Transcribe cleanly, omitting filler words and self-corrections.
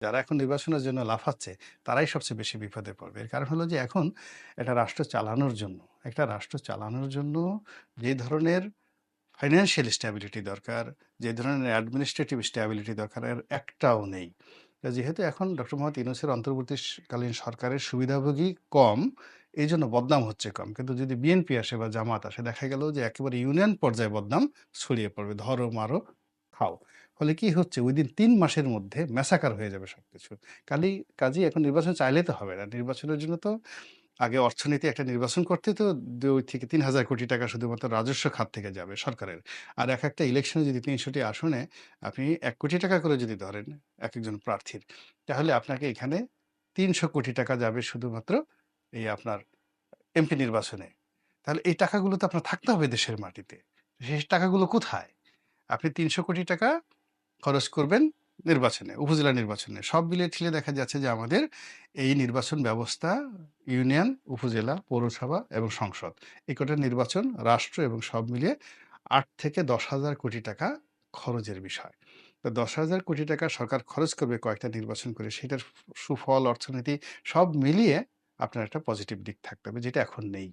যারা এখন নির্বাচনের জন্য লাফাচ্ছে, তারাই সবচেয়ে বেশি বিপদে পড়বে। এর কারণ হলো যে এখন একটা রাষ্ট্র চালানোর জন্য যে ধরনের ফাইন্যান্সিয়াল স্ট্যাবিলিটি দরকার, যে ধরনের অ্যাডমিনিস্ট্রেটিভ স্ট্যাবিলিটি দরকার, এর একটাও নেই। যেহেতু এখন ডক্টর মোহাম্মদ ইউনূসের অন্তর্বর্তীকালীন সরকারের সুবিধাভোগী কম, এইজন্য বদনাম হচ্ছে কম। কিন্তু যদি বিএনপি আসে বা জামাত আসে, দেখা গেল যে একেবারে ইউনিয়ন পর্যায়ে বদনাম ছড়িয়ে পড়বে, ধরো মারো খাও। ফলে কি হচ্ছে, উইদিন ৩ মাসের মধ্যে ম্যাসাকার হয়ে যাবে সবকিছু। কাজেই এখন নির্বাচন চাইলে তো হবে না। নির্বাচনের জন্য তো আগে অর্থনীতি, একটা নির্বাচন করতে তো ২ থেকে ৩,০০০ কোটি টাকা শুধুমাত্র রাজস্ব খাত থেকে যাবে সরকারের। আর একেকটা ইলেকশনে যদি ৩০০টি আসনে আপনি ১ কোটি টাকা করে যদি ধরেন একেকজন প্রার্থীর, তাহলে আপনাকে এখানে ৩০০ কোটি টাকা যাবে শুধুমাত্র এই আপনার এমপি নির্বাচনে। তাহলে এই টাকাগুলো তো আপনার থাকতে হবে দেশের মাটিতে। সেই টাকাগুলো কোথায়? আপনি ৩০০ কোটি টাকা খরচ করবেন নির্বাচনে, উপজেলা নির্বাচনে। সব মিলিয়ে ঝিলিয়ে দেখা যাচ্ছে যে আমাদের এই নির্বাচন ব্যবস্থা ইউনিয়ন, উপজেলা, পৌরসভা এবং সংসদ, এই কটা নির্বাচন রাষ্ট্র এবং সব মিলিয়ে ৮ থেকে ১০,০০০ কোটি টাকা খরচের বিষয়। তো ১০,০০০ কোটি টাকা সরকার খরচ করবে কয়েকটা নির্বাচন করে, সেটার সুফল, অর্থনীতি সব মিলিয়ে আপনার একটা পজিটিভ দিক থাকতে হবে, যেটা এখন নেই।